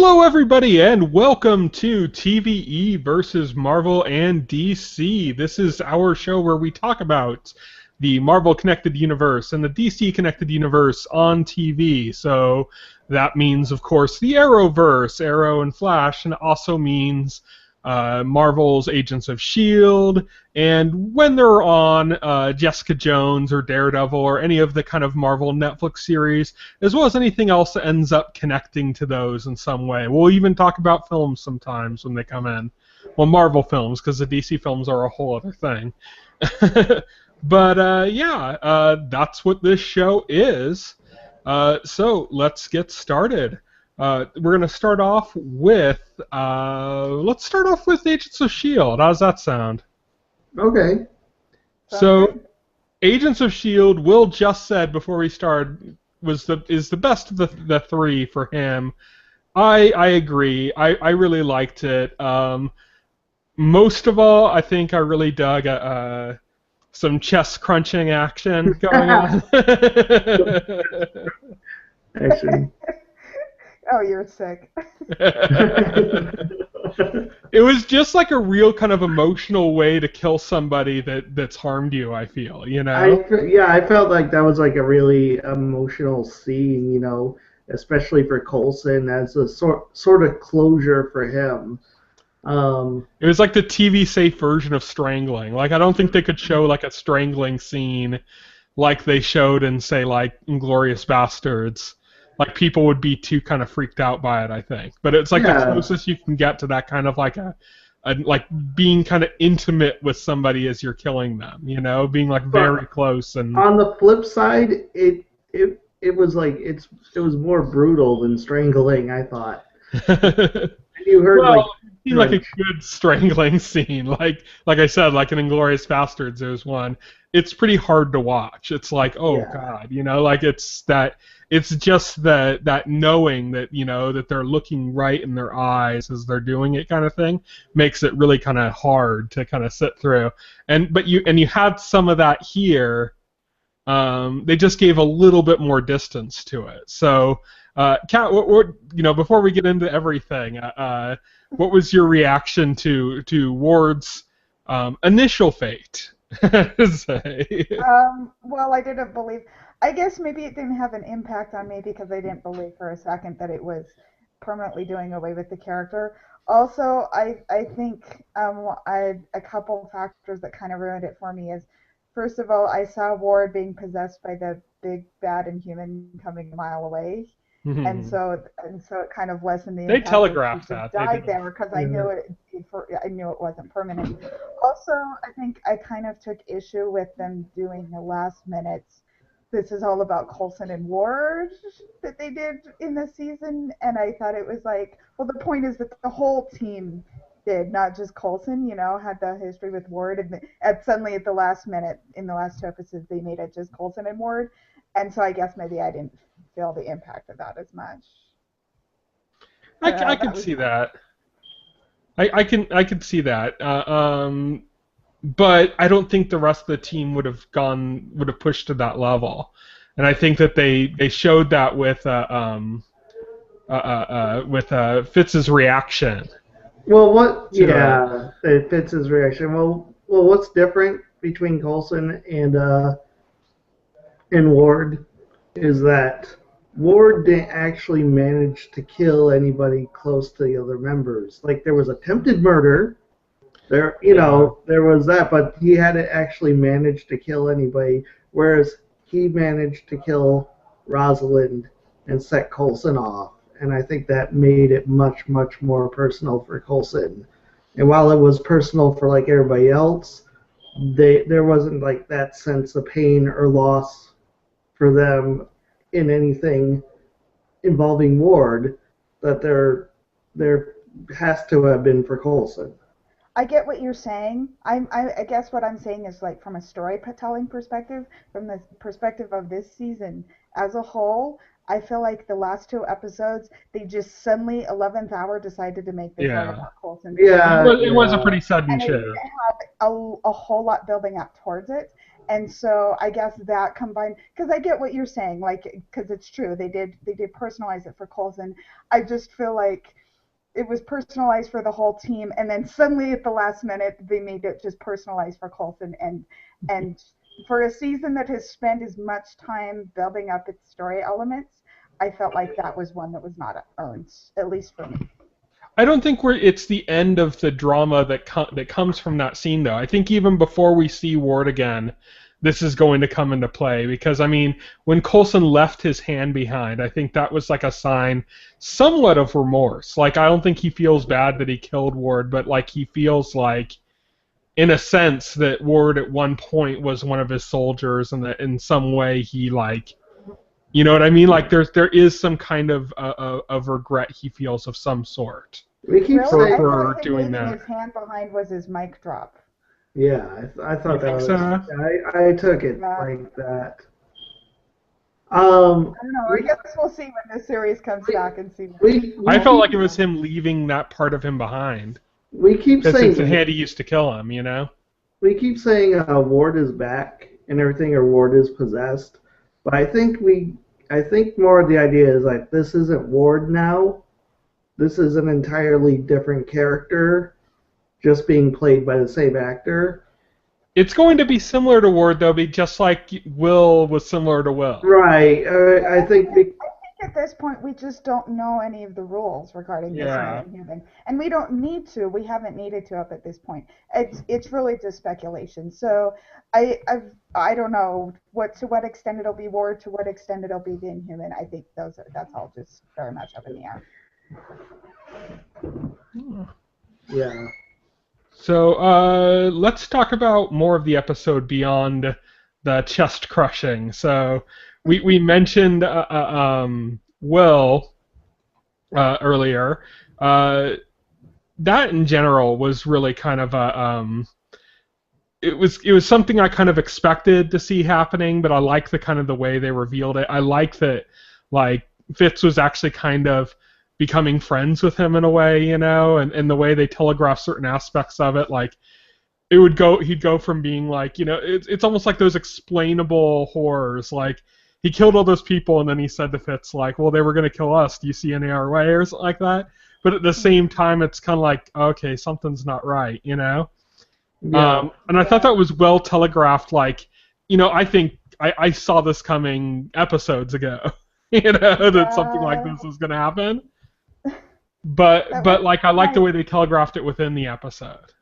Hello, everybody, and welcome to TVE versus Marvel and DC. This is our show where we talk about the Marvel Connected Universe and the DC Connected Universe on TV. So that means, of course, the Arrowverse, Arrow and Flash, and it also means Marvel's Agents of S.H.I.E.L.D., and when they're on Jessica Jones or Daredevil or any of the kind of Marvel Netflix series, as well as anything else that ends up connecting to those in some way. We'll even talk about films sometimes when they come in. Well, Marvel films, because the DC films are a whole other thing. But that's what this show is. So let's get started. We're going to start off with Agents of S.H.I.E.L.D. How does that sound? Okay. So, Agents of S.H.I.E.L.D., Will just said before we started, is the best of the three for him. I agree. I really liked it. Most of all, I think I really dug some chest crunching action going on. Actually. Oh, you're sick. It was just like a real kind of emotional way to kill somebody that's harmed you, I feel, you know? I felt like that was like a really emotional scene, especially for Coulson as a sort of closure for him. It was like the TV safe version of strangling. Like, I don't think they could show like a strangling scene like they showed in, say, like Inglourious Bastards. Like, people would be too kind of freaked out by it, I think. But it's like the closest you can get to that kind of like like being kind of intimate with somebody as you're killing them, being like very close. And on the flip side, it was like it was more brutal than strangling, I thought. You heard like a good strangling scene, like I said, like in Inglourious Bastards, there's one. It's pretty hard to watch. It's like, oh god, like it's just that knowing that that they're looking right in their eyes as they're doing it, kind of thing, makes it really kind of hard to kind of sit through. But you had some of that here. They just gave a little bit more distance to it. So, Kat, before we get into everything, what was your reaction to Ward's initial fate? Well, I didn't believe. I guess maybe it didn't have an impact on me because I didn't believe for a second that it was permanently doing away with the character. Also, I think a couple factors that kind of ruined it for me is, first of all, I saw Ward being possessed by the big bad Inhuman coming a mile away. Mm-hmm. And so it kind of lessened the impact. They telegraphed that. Died there because I knew it wasn't permanent. Also, I think I kind of took issue with them doing the last minutes. This is all about Coulson and Ward that they did in the season, and I thought it was like, well, the point is that the whole team did, not just Coulson. Had the history with Ward, and suddenly at the last minute in the last 2 episodes they made it just Coulson and Ward, and so I guess maybe I didn't feel the impact of that as much. I can see that. I can see that. But I don't think the rest of the team would have pushed to that level, and I think that they showed that with Fitz's reaction. Well, Fitz's reaction. Well, what's different between Coulson and Ward is that Ward didn't actually manage to kill anybody close to the other members. Like, there was attempted murder. There was that, but he hadn't actually managed to kill anybody, whereas he managed to kill Rosalind and set Coulson off. And I think that made it much, much more personal for Coulson. And while it was personal for like everybody else, there wasn't like that sense of pain or loss for them in anything involving Ward that there has to have been for Coulson. I get what you're saying. I guess what I'm saying is, like, from a storytelling perspective, from the perspective of this season as a whole, I feel like the last 2 episodes, they just suddenly, 11th hour, decided to make this all about Coulson. It was a pretty sudden change. It had a whole lot building up towards it. And so I guess that combined, because I get what you're saying, like, because it's true, they did personalize it for Coulson. I just feel like it was personalized for the whole team, and then suddenly at the last minute they made it just personalized for Coulson, and for a season that has spent as much time building up its story elements, I felt like that was one that was not earned, at least for me. I don't think it's the end of the drama that comes from that scene, though. I think even before we see Ward again, this is going to come into play, because, I mean, when Coulson left his hand behind, I think that was like a sign somewhat of remorse. Like, I don't think he feels bad that he killed Ward, but, like, he feels like, in a sense, that Ward at one point was one of his soldiers, and that in some way he, like, you know what I mean? Like, there is some kind of regret he feels of some sort. We keep Really? for I doing leaving that. his hand behind was his mic drop. Yeah, I thought You that think was. so? I took it Yeah. like that. I don't know. I guess we'll see when the series comes back and see. I felt like it was him leaving that part of him behind. We keep Because saying it's the hand he used to kill him, you know? we keep saying Ward is back and everything, or Ward is possessed. But I think more of the idea is like this isn't Ward now. This is an entirely different character, just being played by the same actor. It's going to be similar to Ward, though, just like Will was similar to Will. Right. I think. I think at this point we just don't know any of the rules regarding this new human, and we don't need to. We haven't needed to up at this point. It's really just speculation. So I don't know to what extent it'll be Ward, to what extent it'll be the Inhuman. I think that's all just very much up in the air. Yeah. So let's talk about more of the episode beyond the chest crushing. So we mentioned Will earlier. That in general was really kind of it was something I kind of expected to see happening, but I like the kind of the way they revealed it. I like that, like, Fitz was actually kind of becoming friends with him in a way, you know, and the way they telegraph certain aspects of it, like he'd go from being like, you know, it's almost like those explainable horrors, like he killed all those people and then he said to Fitz, like, well, they were going to kill us, do you see any other way, or something like that. But at the same time, it's kind of like, okay, something's not right, you know. Yeah. And I thought that was well telegraphed, like, you know, I think I saw this coming episodes ago, you know, that something like this was going to happen. But like, I like the way they telegraphed it within the episode.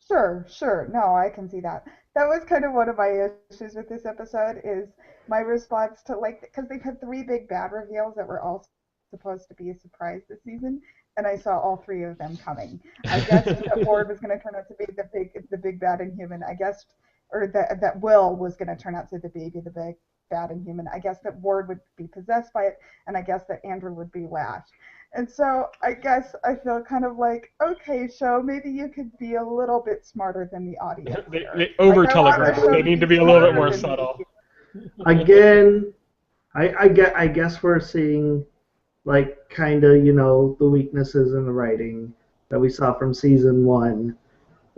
Sure. No, I can see that. That was kind of one of my issues with this episode, is my response to, like, because they've had 3 big bad reveals that were all supposed to be a surprise this season, and I saw all 3 of them coming. I guessed that Ward was going to turn out to be the big bad Inhuman. I guessed, or that Will was going to turn out to be the big bad Inhuman. I guess that Ward would be possessed by it, and I guess that Andrew would be Lash. And so I guess I feel kind of like, okay, show, maybe you could be a little bit smarter than the audience. They over-telegraph. They need to be a little bit more subtle. Again, I guess we're seeing, like, kind of, you know, the weaknesses in the writing that we saw from season 1,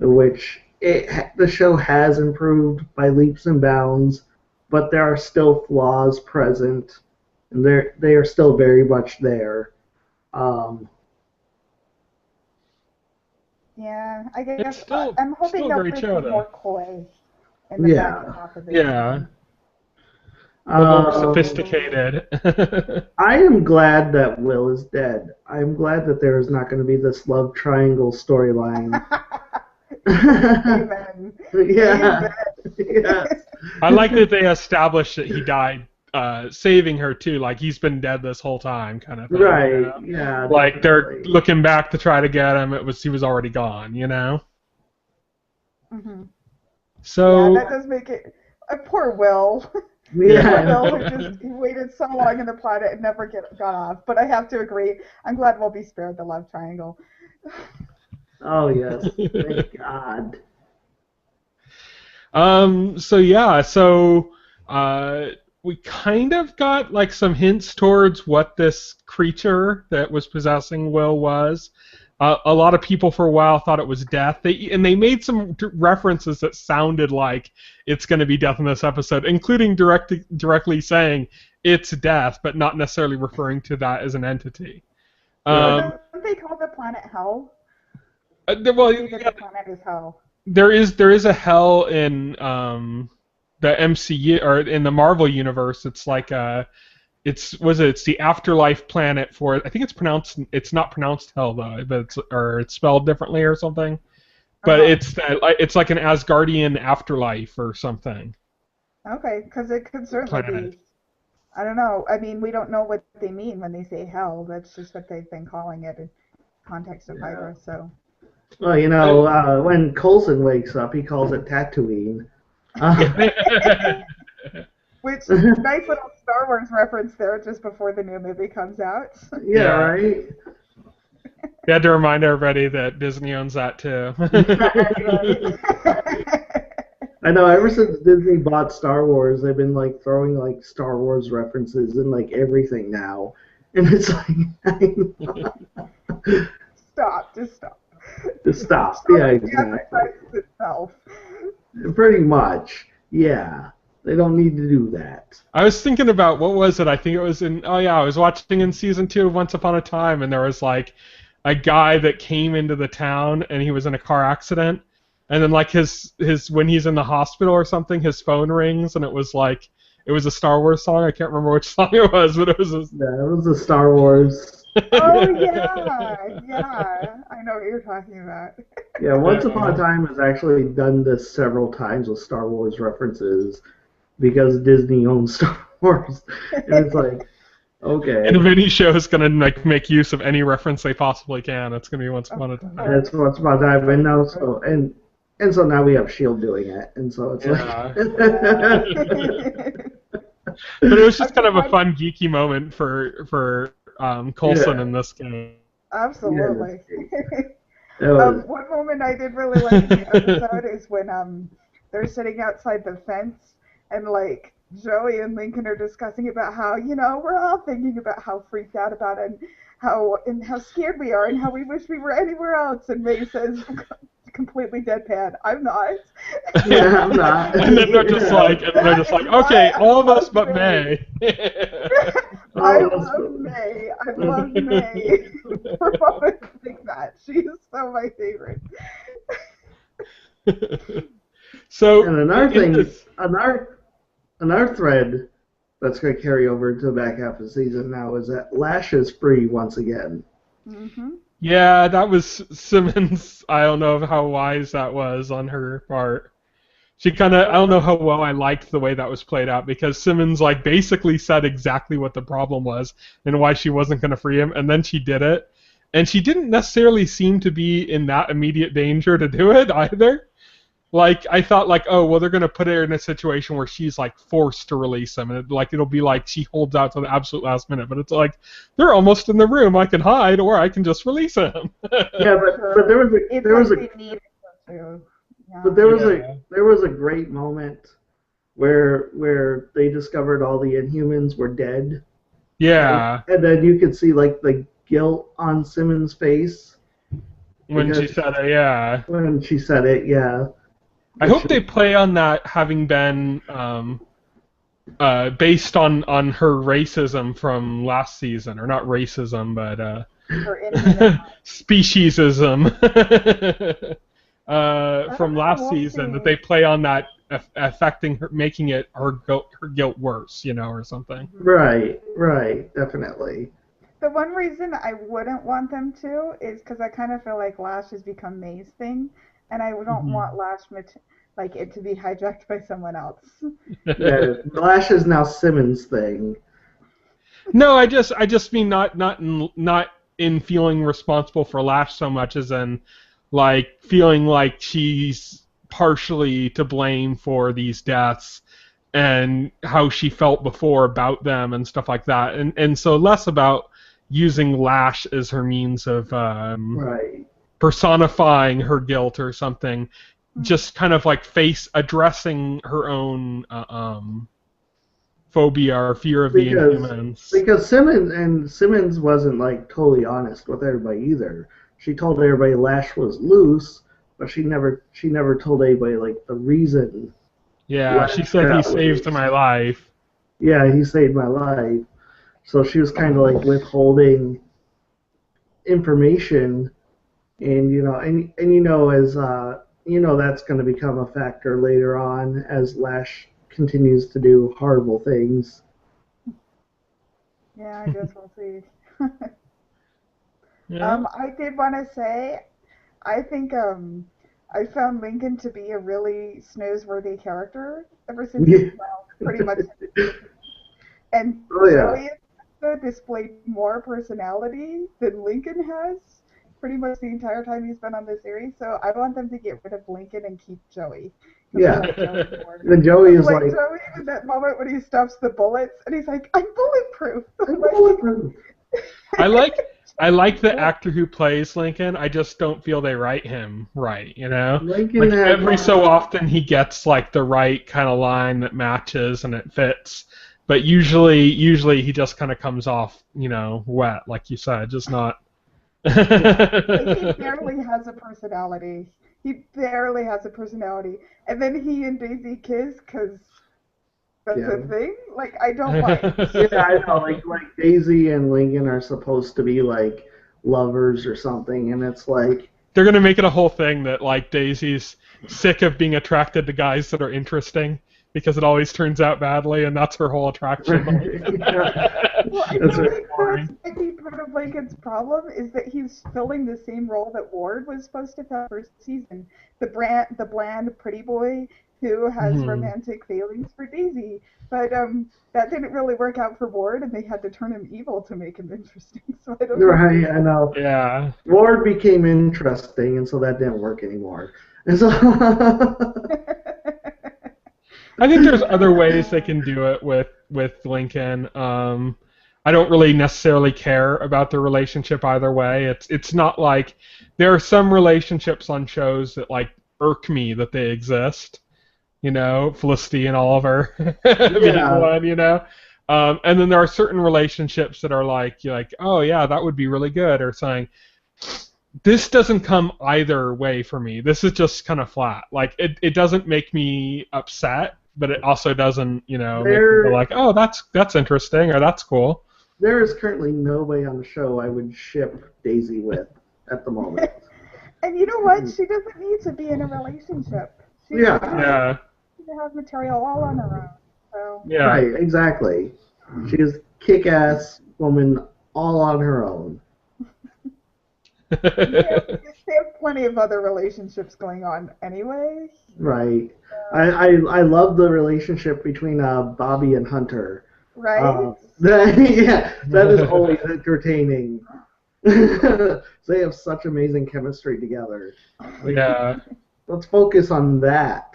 which the show has improved by leaps and bounds, but there are still flaws present, and they are still very much there. Yeah, I guess still, I'm hoping they'll great show, be though. more coy in the back half of it. Yeah. A little more sophisticated. I am glad that Will is dead. I'm glad that there is not going to be this love triangle storyline. Amen. Yeah. Amen. Yes. I like that they established that he died saving her too, like he's been dead this whole time, kind of thing. Right. You know? Yeah. Like definitely. they're looking back to try to get him. He was already gone, you know. Mm-hmm. So yeah, that does make it. Poor Will. Yeah. Will, he waited so long in the planet and never got off. But I have to agree. I'm glad we'll be spared the love triangle. Oh yes. Thank God. So we kind of got like some hints towards what this creature that was possessing Will was. A lot of people for a while thought it was death. They made some references that sounded like it's going to be death in this episode, including directly saying it's death, but not necessarily referring to that as an entity. Don't they call the planet Hell? Well, The planet is Hell. there is a hell in the MCU or in the Marvel universe. It's like it's the afterlife planet for, I think it's not pronounced hell though, but it's spelled differently or something. But it's like an Asgardian afterlife or something. Okay, because it could certainly Planet. be. I don't know. I mean, we don't know what they mean when they say hell. That's just what they've been calling it in context of Hydra. So. Well, you know, when Coulson wakes up, he calls it Tatooine. Which, nice little Star Wars reference there just before the new movie comes out. Yeah, right? You had to remind everybody that Disney owns that too. I know, ever since Disney bought Star Wars, they've been like throwing like Star Wars references in like everything now. And it's like Stop, just stop. Just stop. Yeah, exactly. Itself. Pretty much. Yeah. They don't need to do that. I was thinking about, what was it? I think it was I was watching in season 2 of Once Upon a Time, and there was like a guy that came into the town and he was in a car accident, and then like his when he's in the hospital or something, his phone rings, and it was a Star Wars song. I can't remember which song it was, but it was it was a Star Wars. Oh yeah, I know what you're talking about. Yeah, Once Upon a Time has actually done this several times with Star Wars references because Disney owns Star Wars, and it's like, okay. And if any show is gonna make use of any reference they possibly can, it's gonna be Once Upon a Time. That's Once Upon a Time, and now so now we have Shield doing it, and so it's But it was just kind of a fun geeky moment for Coulson in this game. Absolutely. One moment I did really like in the episode is when they're sitting outside the fence and like Joey and Lincoln are discussing about how, you know, we're all thinking about how freaked out about it and how scared we are and how we wish we were anywhere else, and May says completely deadpan, I'm not. Yeah, I'm not. And then they're just like, okay, all of us but May. I love May. I love May for moments like that. She is so my favorite. So, and another thing, another thread that's going to carry over to the back half of the season now is that Lash is free once again. Mm-hmm. Yeah, that was Simmons. I don't know how wise that was on her part. She I don't know how well I liked the way that was played out, because Simmons like basically said exactly what the problem was and why she wasn't going to free him, and then she did it. And she didn't necessarily seem to be in that immediate danger to do it either. Like, I thought, like, oh, well, they're going to put her in a situation where she's, like, forced to release him. And, it'll be like she holds out to the absolute last minute. But it's like, they're almost in the room. I can hide, or I can just release him. Yeah, but there was a great moment where they discovered all the Inhumans were dead. Yeah. And then you could see, like, the guilt on Simmons' face. When she said it, yeah. When she said it, yeah. I hope they play on that having been based on her racism from last season, or not racism, but speciesism from last season. That they play on that affecting her, making it her guilt worse, you know, or something. Right, definitely. The one reason I wouldn't want them to is because I kind of feel like Lash has become May's thing, and I don't want Lash it to be hijacked by someone else. Yeah, Lash is now Simmons' thing. No, I just mean not in feeling responsible for Lash so much as in like feeling like she's partially to blame for these deaths and how she felt before about them and stuff like that, and so less about using Lash as her means of personifying her guilt or something, just kind of like addressing her own phobia or fear of the Inhumans. Because Simmons wasn't like totally honest with everybody either. she told everybody Lash was loose, but she never told anybody like the reason. Yeah, she Lash said he got saved loose. my life. Yeah, he saved my life. So she was kind of like withholding information, and as that's going to become a factor later on as Lash continues to do horrible things. Yeah, I guess we'll see. Yeah. I did want to say, I think I found Lincoln to be a really snoozeworthy character ever since, Yeah. well, pretty much. And Oh yeah. Joey displayed more personality than Lincoln has pretty much the entire time he's been on the series. So I want them to get rid of Lincoln and keep Joey. Because I Yeah. like Joey more. And Joey is Like like, Joey in that moment when he stops the bullets and he's like, I'm bulletproof. I'm bulletproof. I like the actor who plays Lincoln. I just don't feel they write him right, you know? Lincoln Like has every so often he gets like the right kind of line that matches and it fits. But usually he just kind of comes off, wet, like you said, just not. Like he barely has a personality. He barely has a personality. And then he and Daisy kiss because that's Yeah. a thing? Like, I don't mind. Yeah, I know. Like Daisy and Lincoln are supposed to be like lovers or something, and it's like They're gonna make it a whole thing that like Daisy's sick of being attracted to guys that are interesting because it always turns out badly, and that's her whole attraction. Well, I That's feel right. like that's maybe part of Lincoln's problem is that he's filling the same role that Ward was supposed to fill first season. The bland pretty boy who has romantic feelings for Daisy. But that didn't really work out for Ward, and they had to turn him evil to make him interesting. So I don't know. Right, I know. Yeah. Ward became interesting, and so that didn't work anymore. And so I think there's other ways they can do it with Lincoln. I don't really necessarily care about the relationship either way. It's not like there are some relationships on shows that like irk me that they exist. Felicity and Oliver being one. And then there are certain relationships that are like you're like, oh yeah, that would be really good, or saying this doesn't come either way for me. This is just kind of flat. Like it doesn't make me upset, but it also doesn't, make me go like, oh, that's interesting or that's cool. There is currently nobody on the show I would ship Daisy with at the moment. And you know what? She doesn't need to be in a relationship. She Yeah. She has material all on her own. So. Yeah. Right, exactly. She is kick-ass woman all on her own. They have plenty of other relationships going on anyway. Right. I love the relationship between Bobby and Hunter. Right? That is always entertaining. They have such amazing chemistry together. Yeah. Let's focus on that.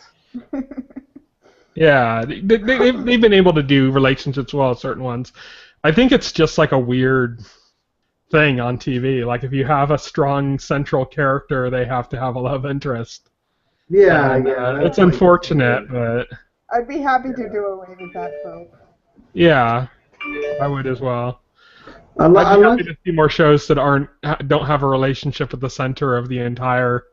Yeah, they've been able to do relationships well, certain ones. I think it's just like a weird thing on TV. Like if you have a strong central character, they have to have a love interest. Yeah, it's unfortunate, but I'd be happy to do away with that trope. Yeah, I would as well. I'd be happy to see more shows that don't have a relationship at the center of the entire,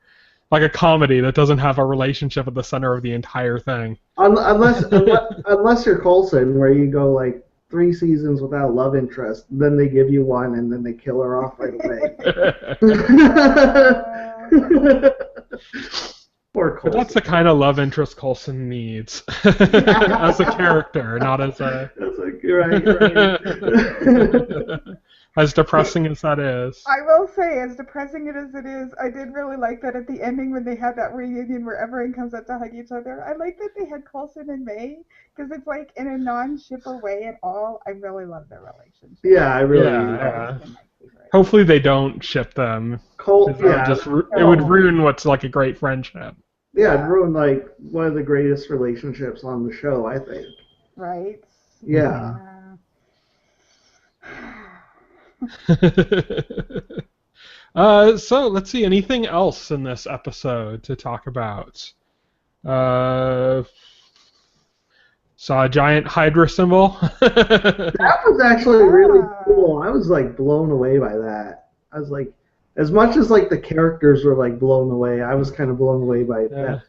like a comedy that doesn't have a relationship at the center of the entire thing. Unless you're Coulson, where you go like 3 seasons without love interest, then they give you one, and then they kill her off right away. Poor Coulson. But that's the kind of love interest Coulson needs as a character, not as a. Right. As depressing as that is. I will say, as depressing as it is, I did really like that at the ending when they had that reunion where everyone comes up to hug each other. I like that they had Coulson and May, because it's like in a non-shipper way at all. I really love their relationship. Yeah, I really do. Hopefully they don't ship them. It would ruin what's like a great friendship. Yeah, it'd ruin like one of the greatest relationships on the show, I think. Right? Yeah. So let's see, anything else in this episode to talk about? Saw a giant Hydra symbol. That was actually really cool. I was like blown away by that. I was like, as much as like the characters were like blown away, I was kind of blown away by that.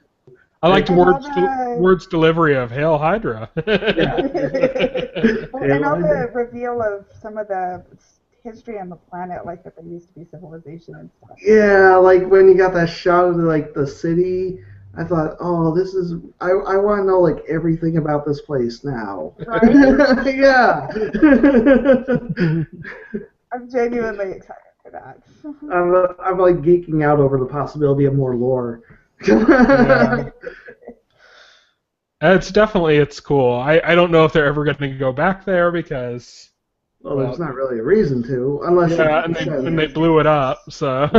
I liked And Ward's delivery of "Hail Hydra." Yeah. and all the reveal of some of the history on the planet, like that there used to be civilization and stuff. Yeah, like when you got that shot of like the city, I thought, oh, this is. I want to know like everything about this place now. Right? Yeah. I'm genuinely excited for that. I'm like geeking out over the possibility of more lore. Yeah. It's cool. I don't know if they're ever going to go back there because. Well, there's not really a reason to, unless. Yeah, and they blew it up. So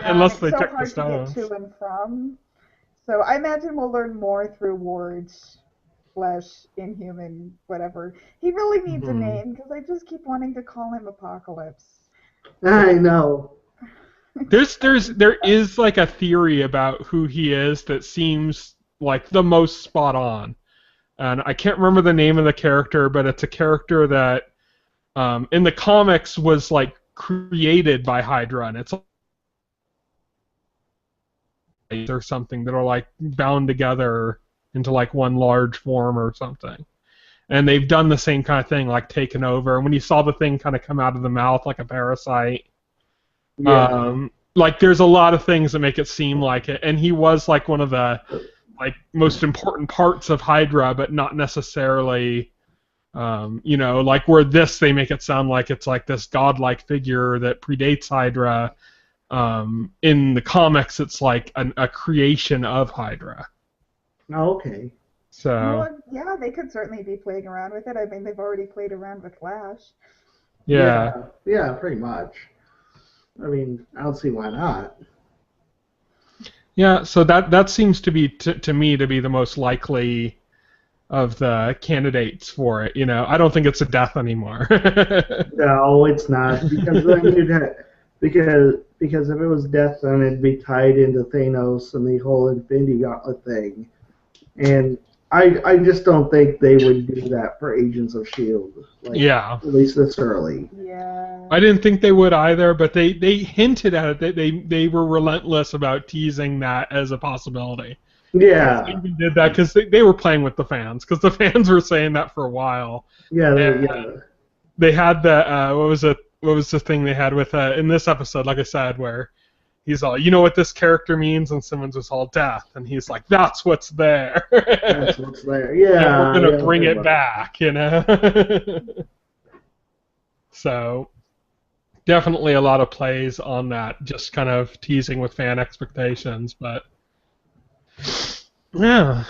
unless they took the stones. It's so hard to get to and from. So I imagine we'll learn more through Ward's flesh, Inhuman, whatever. He really needs a name because I just keep wanting to call him Apocalypse. I know. There is like a theory about who he is that seems like the most spot on, and I can't remember the name of the character, but it's a character that in the comics was like created by Hydra, and it's or something that are like bound together into like one large form or something. And they've done the same kind of thing, like taken over. And when you saw the thing kind of come out of the mouth like a parasite, like there's a lot of things that make it seem like it. And he was like one of the like most important parts of Hydra, but not necessarily, like where they make it sound like it's like this godlike figure that predates Hydra. In the comics, it's like a creation of Hydra. Oh, okay. So. Well, yeah, they could certainly be playing around with it. I mean, they've already played around with Flash. Yeah, pretty much. I mean, I don't see why not. Yeah, so that seems to be to me to be the most likely of the candidates for it. I don't think it's a death anymore. No, it's not, because then because if it was death, then it'd be tied into Thanos and the whole Infinity Gauntlet thing, and I just don't think they would do that for Agents of S.H.I.E.L.D. At least this early. Yeah. I didn't think they would either, but they hinted at it. They were relentless about teasing that as a possibility. Yeah. They even did that because they were playing with the fans, because the fans were saying that for a while. Yeah. They had the what was the thing they had with in this episode, like I said, where he's all, you know what this character means, and Simmons was all death, and he's like, that's what's there. That's what's there. Yeah. And we're gonna bring it back, So definitely a lot of plays on that, just kind of teasing with fan expectations, but yeah.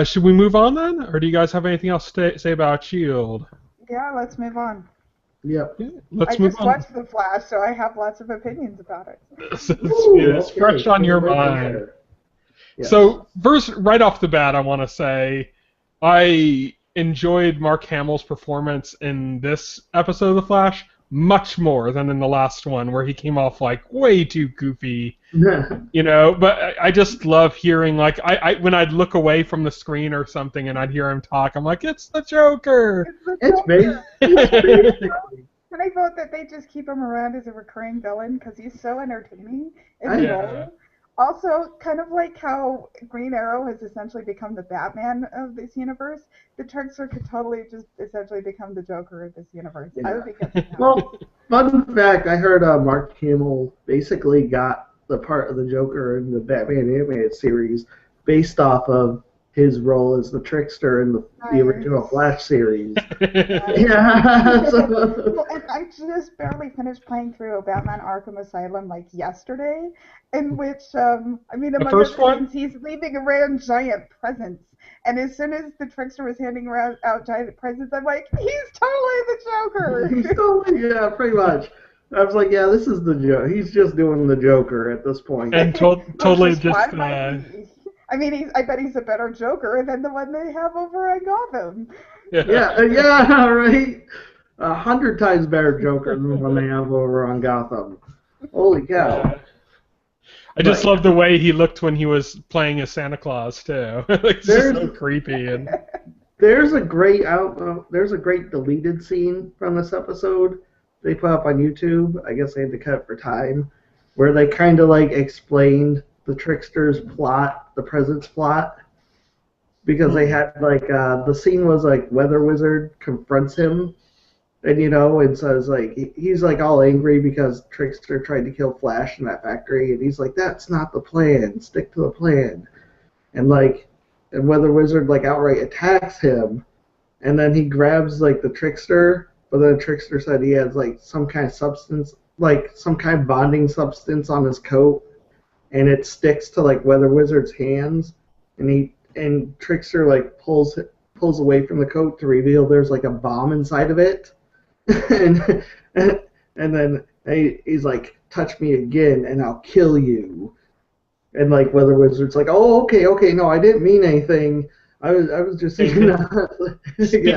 Should we move on then, or do you guys have anything else to say about S.H.I.E.L.D.? Yeah, let's move on. Yep. Yeah, let's I move just on. watched The Flash, so I have lots of opinions about it. It's fresh on your mind. Yes. So first, right off the bat, I want to say I enjoyed Mark Hamill's performance in this episode of The Flash much more than in the last one, where he came off like way too goofy. But I just love hearing, like, I when I'd look away from the screen or something and I'd hear him talk, I'm like, it's the Joker. It's basically. And I vote that they just keep him around as a recurring villain because he's so entertaining in the role. Also, kind of like how Green Arrow has essentially become the Batman of this universe, the Trickster could totally just essentially become the Joker of this universe. Yeah. I would be good with that. Well, fun fact, I heard Mark Hamill basically got the part of the Joker in the Batman animated series based off of his role as the Trickster in the original Flash series. Yeah. Well, and I just barely finished playing through Batman Arkham Asylum like yesterday, in which, among other things, he's leaving around giant presents. And as soon as the Trickster was handing out giant presents, I'm like, he's totally the Joker! Yeah, pretty much. I was like, yeah, this is the Joker. He's just doing the Joker at this point. And totally just... I bet he's a better Joker than the one they have over at Gotham. Yeah, right? 100 times better Joker than the one they have over on Gotham. Holy cow. I just love the way he looked when he was playing as Santa Claus, too. It's just so creepy. And there's a great deleted scene from this episode they put up on YouTube. I guess they had to cut it for time. where they kind of like explained the trickster's plot, the presence plot, because they had like the scene was like Weather Wizard confronts him, and and says like he's like all angry because Trickster tried to kill Flash in that factory, and he's like, that's not the plan, stick to the plan, and like and Weather Wizard like outright attacks him, and then he grabs like the Trickster, but then the Trickster said he has like some kind of substance, like some kind of bonding substance on his coat, and it sticks to like Weather Wizard's hands, and Trickster like pulls away from the coat to reveal there's like a bomb inside of it, and and then he's like, touch me again and I'll kill you, and like Weather Wizard's like, oh okay, no, I didn't mean anything. I was just saying that. Speaking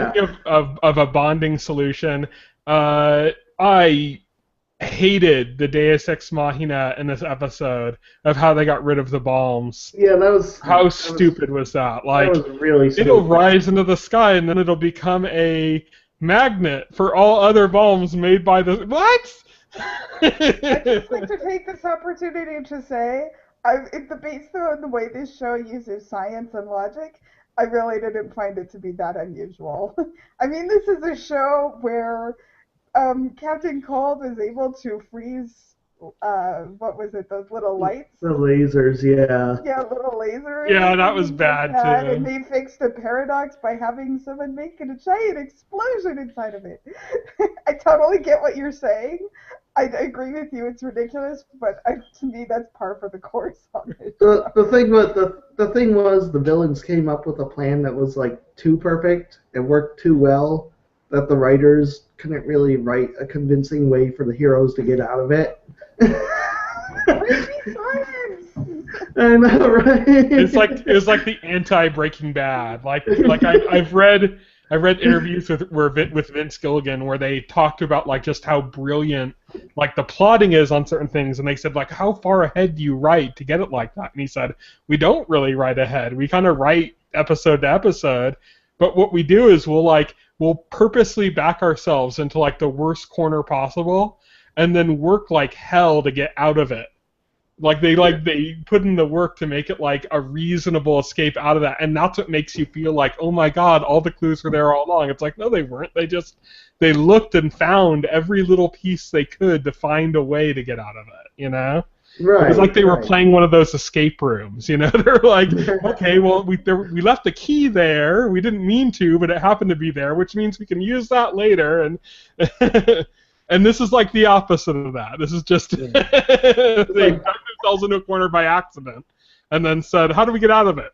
of a bonding solution, I hated the Deus Ex Machina in this episode of how they got rid of the bombs. Yeah, how stupid was that? Like, that was really stupid. It'll rise into the sky and then it'll become a magnet for all other bombs made by the what? I'd just like to take this opportunity to say, based on the way this show uses science and logic, I really didn't find it to be that unusual. I mean, this is a show where Captain Cold is able to freeze, what was it, those little lights? The lasers, yeah. Yeah, little lasers. Yeah, that was bad, too. And they fixed a paradox by having someone make a giant explosion inside of it. I totally get what you're saying. I agree with you, it's ridiculous, but to me that's par for the course on it. The thing was the villains came up with a plan that was like too perfect and worked too well that the writers couldn't really write a convincing way for the heroes to get out of it. Crazy science! I know, right? It was like the anti-Breaking Bad. Like I've read interviews with Vince Gilligan where they talked about like just how brilliant like the plotting is on certain things, and they said like, how far ahead do you write to get it like that? And he said, we don't really write ahead. We kind of write episode to episode, but what we do is we'll purposely back ourselves into like the worst corner possible, and then work like hell to get out of it. Like they put in the work to make it like a reasonable escape out of that, and that's what makes you feel like, oh my god, all the clues were there all along. It's like, no, they weren't. They looked and found every little piece they could to find a way to get out of it. You know? Right. It was like they were playing one of those escape rooms. You know? They're like, okay, well we left a key there. We didn't mean to, but it happened to be there, which means we can use that later. And and this is like the opposite of that. This is just they dug themselves into a corner by accident, and then said, "How do we get out of it?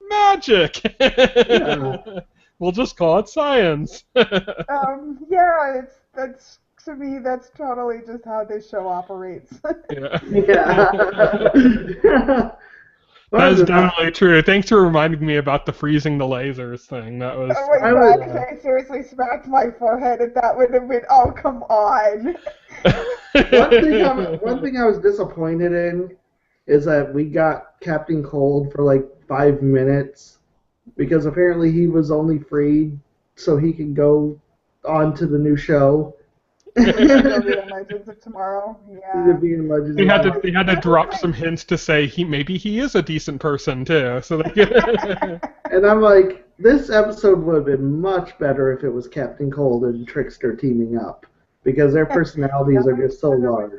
Magic." Yeah. We'll just call it science. Yeah, that's to me that's totally just how this show operates. Yeah. That is definitely true. Thanks for reminding me about the freezing the lasers thing. That was. Oh my god! If I seriously smacked my forehead, if that would have been, oh come on. One thing I was disappointed in is that we got Captain Cold for like 5 minutes because apparently he was only freed so he could go on to the new show. Legends of Tomorrow. Yeah. They had to drop some hints to say maybe he is a decent person too. So and I'm like, this episode would have been much better if it was Captain Cold and Trickster teaming up because their personalities are just so large.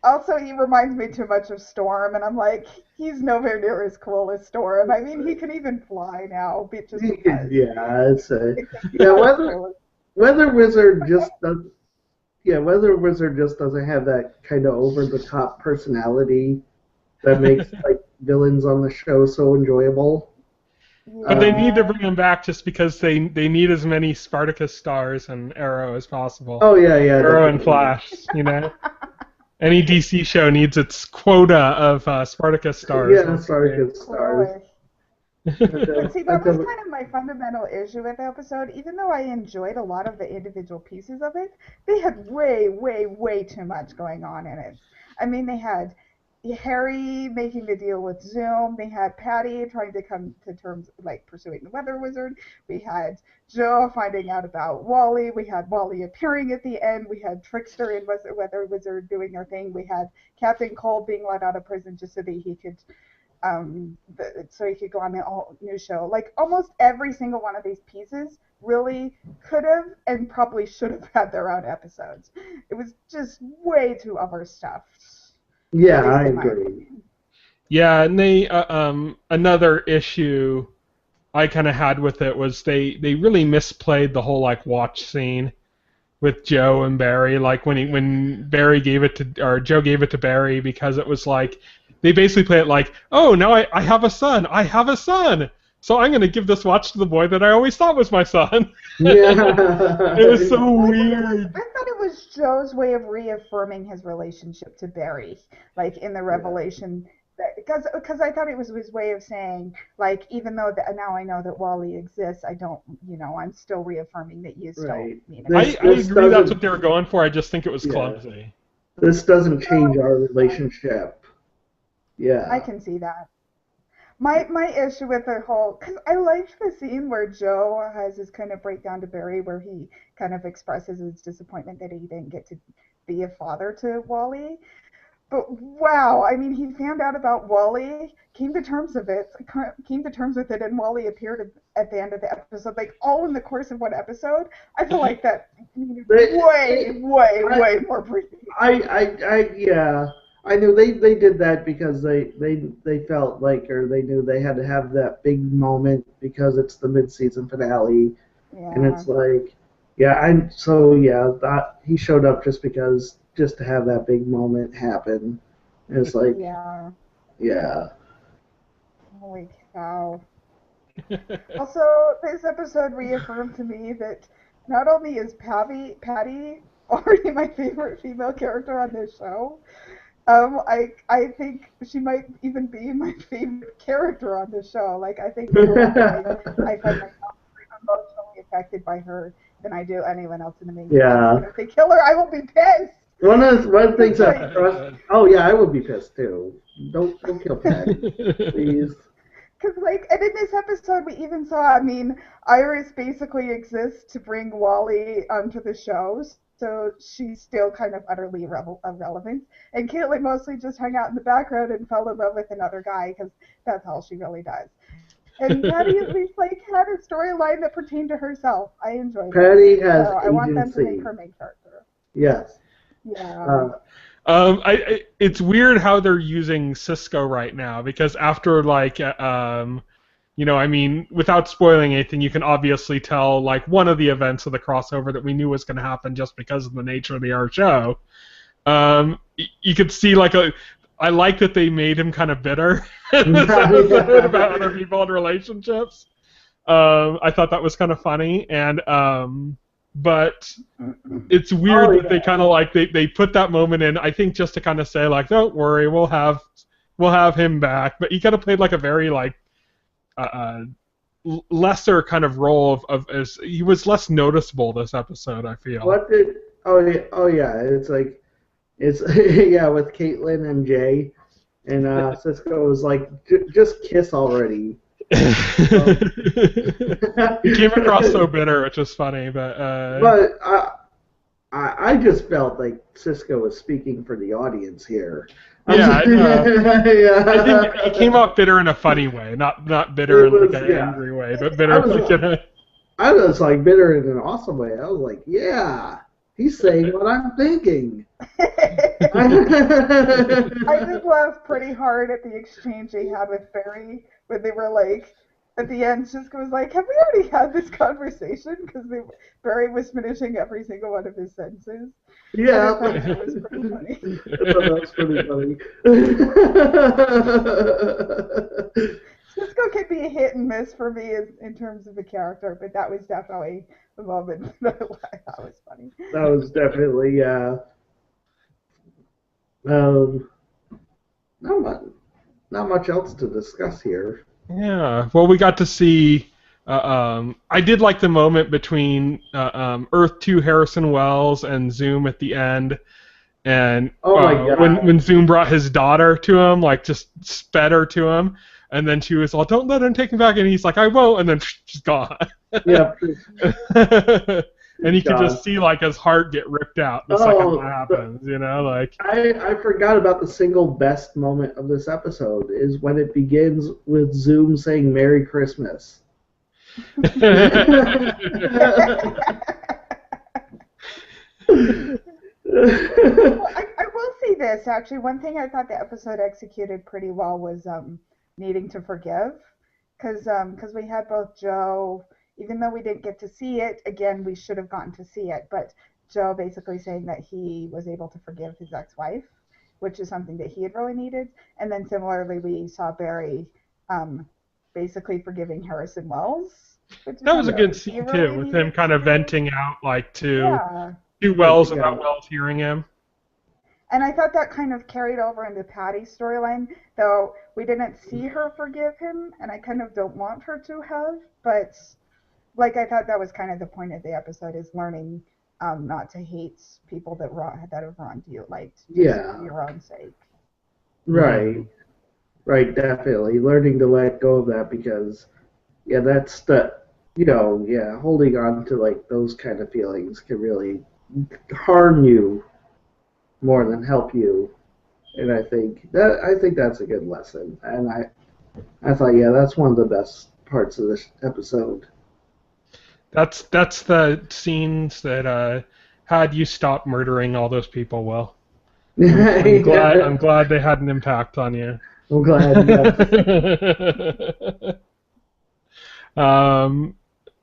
Also, he reminds me too much of Storm, and I'm like, he's nowhere near as cool as Storm. I mean, he can even fly now. Weather Wizard just doesn't. Yeah, Weather Wizard just doesn't have that kind of over-the-top personality that makes like villains on the show so enjoyable. But they need to bring him back just because they need as many Spartacus stars and Arrow as possible. Oh yeah. Arrow and Flash, you know. Any DC show needs its quota of Spartacus stars. Yeah, Spartacus stars. But see, that was kind of my fundamental issue with the episode. Even though I enjoyed a lot of the individual pieces of it, they had way, way, way too much going on in it. I mean, they had Harry making the deal with Zoom. They had Patty trying to come to terms, like pursuing the Weather Wizard. We had Joe finding out about Wally. We had Wally appearing at the end. We had Trickster and Weather Wizard doing their thing. We had Captain Cole being let out of prison just so that he could go on a new show. Like almost every single one of these pieces really could have and probably should have had their own episodes. It was just way too overstuffed. Yeah, I agree. Yeah, and they another issue I kind of had with it was they really misplayed the whole like watch scene with Joe and Barry. Like when Barry gave it to, or Joe gave it to Barry, because it was like they basically play it like, oh, now I have a son, so I'm gonna give this watch to the boy that I always thought was my son. Yeah. It was so weird. I thought it was Joe's way of reaffirming his relationship to Barry, like in the revelation. Because I thought it was his way of saying, like, even though now I know that Wally exists, I don't, I'm still reaffirming that you still Right. mean I agree that's what they were going for. I just think it was clumsy. This doesn't change our relationship. Yeah. I can see that. My issue with the whole, because I liked the scene where Joe has this kind of breakdown to Barry where he kind of expresses his disappointment that he didn't get to be a father to Wally. But wow, I mean, he found out about Wally, came to terms with it, and Wally appeared at the end of the episode, like all in the course of one episode. I feel like that needed way more briefing. Yeah. I knew they did that because they felt like, or they knew they had to have that big moment because it's the mid-season finale, and it's like, that he showed up just to have that big moment happen. And it's like, yeah. Holy cow. Also, this episode reaffirmed to me that not only is Patty already my favorite female character on this show, I think she might even be my favorite character on this show. Like, I think I find myself emotionally affected by her than I do anyone else in the main cast. If they kill her, I will be pissed. One of the things I would be pissed too. Don't kill Patty, please. Because, like, and in this episode, we even saw, I mean, Iris basically exists to bring Wally onto the shows. So she's still kind of utterly irrelevant. And Caitlin mostly just hung out in the background and fell in love with another guy because that's all she really does. And Patty at least like had a storyline that pertained to herself. I enjoyed it. Patty has agency. I want them to make her main character. Yes. Yeah. It's weird how they're using Cisco right now, because after like I mean, without spoiling anything, you can obviously tell, like, one of the events of the crossover that we knew was going to happen just because of the nature of our show. You could see, like, I like that they made him kind of bitter in this episode about other people and relationships. I thought that was kind of funny, and but it's weird that they kind of, like, they put that moment in, I think, just to kind of say, like, don't worry, we'll have him back. But he kind of played, like, a very, like, lesser kind of role of as he was less noticeable this episode, I feel. It's like with Caitlin and Jay, and Cisco was like, just kiss already. He came across so bitter, which is funny, but I just felt like Cisco was speaking for the audience here. Yeah, I think he came out bitter in a funny way, not bitter in like an angry way, but bitter I was like bitter in an awesome way. I was like, yeah, he's saying what I'm thinking. I did laugh pretty hard at the exchange they had with Barry when they were like, at the end, Cisco was like, have we already had this conversation? Because Barry was finishing every single one of his sentences. Yeah. I thought it was pretty funny. That was pretty funny. Cisco can be a hit and miss for me in terms of the character, but that was definitely the moment that I thought was funny. That was definitely, not much else to discuss here. Yeah, well, we got to see. I did like the moment between Earth 2 Harrison Wells and Zoom at the end. And Oh my God. when Zoom brought his daughter to him, like just sped her to him, and then she was like, "Don't let him take me back," and he's like, "I won't," and then she's gone. Yeah. And you could just God. see like his heart get ripped out the second that happens, you know, like. I forgot about the single best moment of this episode is when it begins with Zoom saying Merry Christmas. Well, I will say this, actually. One thing I thought the episode executed pretty well was needing to forgive. Because we had both Joe, even though we didn't get to see it, again, we should have gotten to see it, but Joe basically saying that he was able to forgive his ex-wife, which is something that he had really needed. And then similarly, we saw Barry basically forgiving Harrison Wells. That was a good scene, too, with him kind of venting out, like, to Wells about Wells hearing him. And I thought that kind of carried over into Patty's storyline, though we didn't see her forgive him, and I kind of don't want her to have, but like I thought that was kind of the point of the episode, is learning not to hate people that have wronged you, like just for your own sake. Right. Right, definitely. Learning to let go of that, because that's the, holding on to like those kind of feelings can really harm you more than help you, and I think that's a good lesson. And I thought, that's one of the best parts of this episode. That's the scenes that had you stop murdering all those people. Well, I'm glad they had an impact on you. I'm glad. Yeah.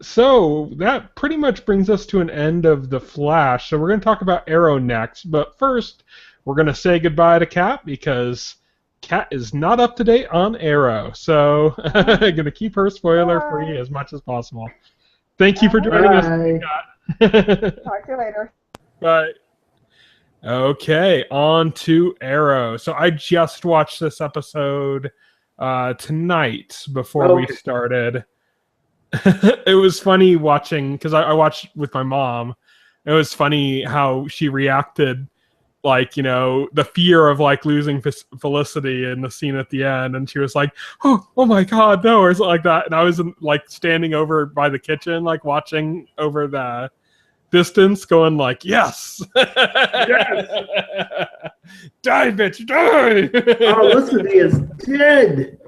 So that pretty much brings us to an end of The Flash. So we're going to talk about Arrow next, but first we're going to say goodbye to Kat, because Kat is not up to date on Arrow. So I'm going to keep her spoiler-free as much as possible. Thank you for joining us, Kat. Talk to you later. Bye. Okay, on to Arrow. So I just watched this episode tonight before we started. It was funny watching, because I watched with my mom. It was funny how she reacted, like, the fear of like losing Felicity in the scene at the end, and she was like, oh my God, no, or something like that. And I was like standing over by the kitchen, like watching over the distance, going like, yes, yes, die, bitch, die. Felicity is dead.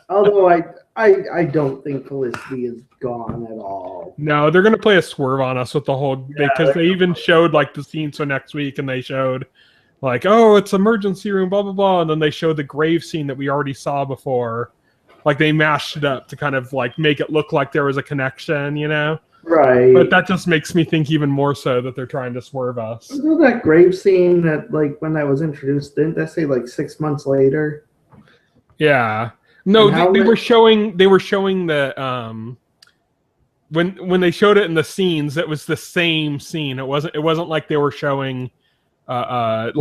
Although I don't think Felicity is gone at all. No, they're gonna play a swerve on us with the whole, because they even showed like the scenes for next week, and they showed like, oh, it's emergency room, blah blah blah, and then they showed the grave scene that we already saw before. Like they mashed it up to kind of like make it look like there was a connection, Right. But that just makes me think even more so that they're trying to swerve us. Wasn't that grave scene that, like, when that was introduced, didn't that say like 6 months later? Yeah. No, they were showing the when they showed it in the scenes, it was the same scene. It wasn't like they were showing a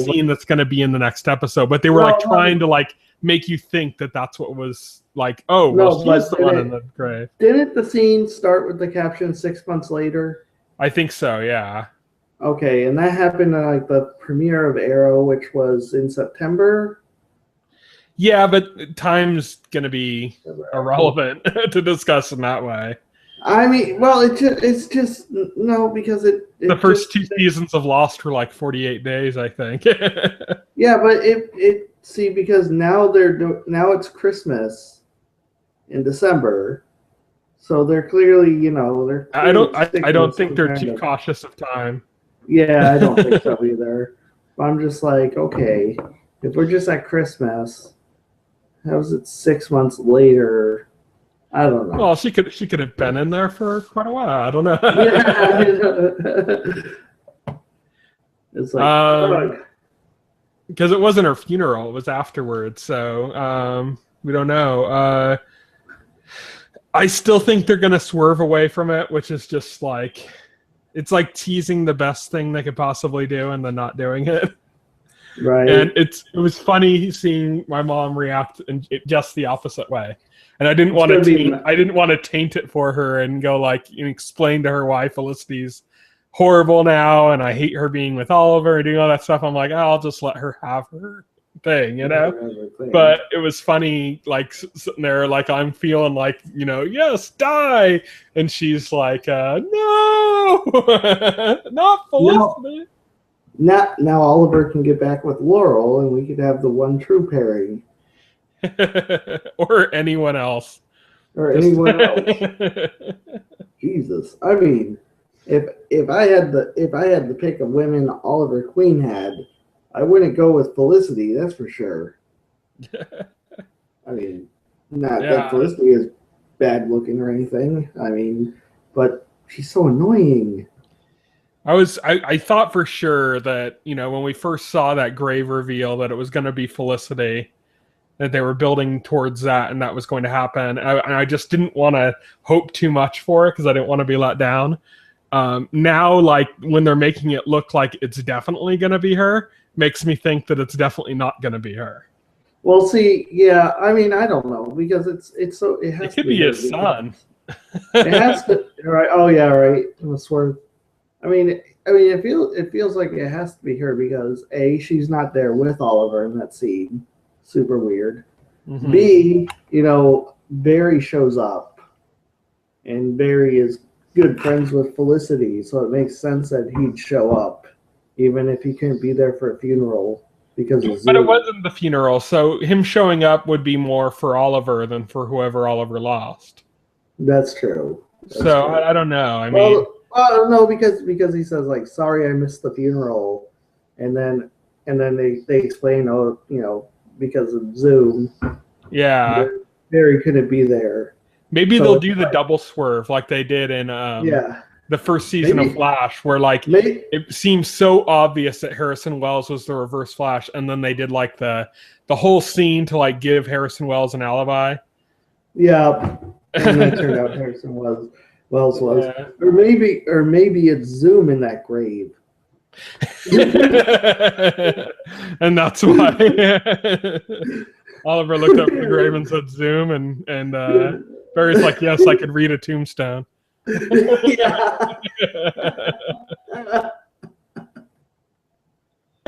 scene that's going to be in the next episode, but they were trying to like make you think that that's what was like. Oh, he's the one in the grave. Didn't the scene start with the caption 6 months later? I think so. Yeah. Okay, and that happened at like the premiere of Arrow, which was in September. Yeah, but time's going to be irrelevant to discuss in that way. I mean, well, it's just no, because the first two seasons of Lost were like 48 days, I think. Yeah, but because now it's Christmas in December, so they're clearly, they're. I don't think they're too cautious of time. Yeah, I don't think so either. But I'm just like, okay, if we're just at Christmas, how's it 6 months later? I don't know. Well, she could have been in there for quite a while. I don't know. Yeah. It's like because it wasn't her funeral; it was afterwards. So we don't know. I still think they're gonna swerve away from it, which is just like, it's like teasing the best thing they could possibly do and then not doing it. Right. And it was funny seeing my mom react in just the opposite way. And I didn't want to taint it for her and go like, explain to her why Felicity's horrible now, and I hate her being with Oliver and doing all that stuff. I'm like, oh, I'll just let her have her thing, you know. But it was funny, like sitting there, like I'm feeling like, yes, die, and she's like, no, not Felicity. Now Oliver can get back with Laurel, and we could have the one true pairing. Or anyone else. Anyone else. Jesus, I mean, if I had the pick of women Oliver Queen had, I wouldn't go with Felicity. That's for sure. I mean, not that Felicity is bad looking or anything. I mean, but she's so annoying. I thought for sure that, when we first saw that grave reveal that it was going to be Felicity, that they were building towards that and that was going to happen. I just didn't want to hope too much for it because I didn't want to be let down. Now, like, when they're making it look like it's definitely going to be her, makes me think that it's definitely not going to be her. Well, see, yeah, I mean, I don't know, because it could be his son. It has to, right? Oh yeah, right. Swerve. I mean, it feels like it has to be her because A, she's not there with Oliver in that scene. Super weird. Mm-hmm. B, Barry shows up, and Barry is good friends with Felicity, so it makes sense that he'd show up, even if he couldn't be there for a funeral because of Zoom. But it wasn't the funeral, so him showing up would be more for Oliver than for whoever Oliver lost. That's true. True. I don't know. I mean, no, because he says like, "Sorry, I missed the funeral," and then they explain, because of Zoom. Yeah. Barry couldn't be there. Maybe they'll do the double swerve like they did in the first season of Flash, where it seems so obvious that Harrison Wells was the Reverse Flash, and then they did like the whole scene to like give Harrison Wells an alibi. Yeah. And then it turned out Harrison Wells was. Yeah. Or maybe it's Zoom in that grave. And that's why Oliver looked up the grave and said Zoom, and Barry's like, yes, I could read a tombstone.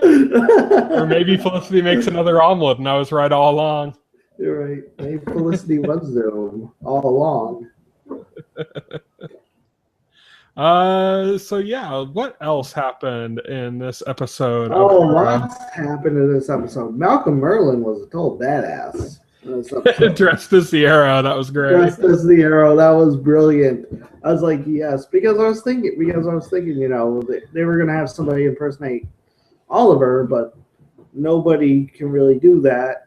Or maybe Felicity makes another omelet and I was right all along. You're right. Maybe Felicity was Zoom all along. So yeah, what else happened in this episode? Lots happened in this episode. Malcolm Merlin was a total badass. Dressed as the Arrow, that was great. Dressed as the Arrow, that was brilliant. I was like, yes, because I was thinking, they were gonna have somebody impersonate Oliver, but nobody can really do that.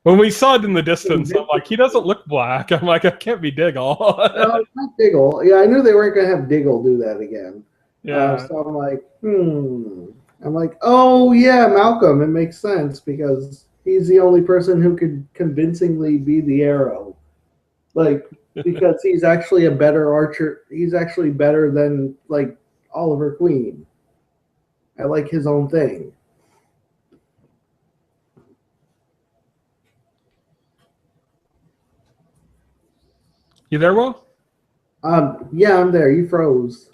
When we saw it in the distance, I'm like, he doesn't look black. I'm like, it can't be Diggle. No, it's not Diggle. Yeah, I knew they weren't going to have Diggle do that again. Yeah. So I'm like, I'm like, oh, yeah, Malcolm. It makes sense because he's the only person who could convincingly be the Arrow. Like, because he's actually a better archer. He's actually better than, like, Oliver Queen. I like his own thing. You there, Will? Yeah, I'm there. You froze.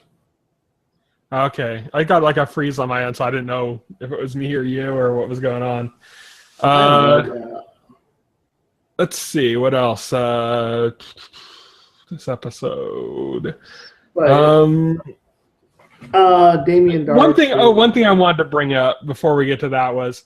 Okay. I got like a freeze on my end, so I didn't know if it was me or you or what was going on. Let's see. What else? This episode. Damien Dark. One thing I wanted to bring up before we get to that was,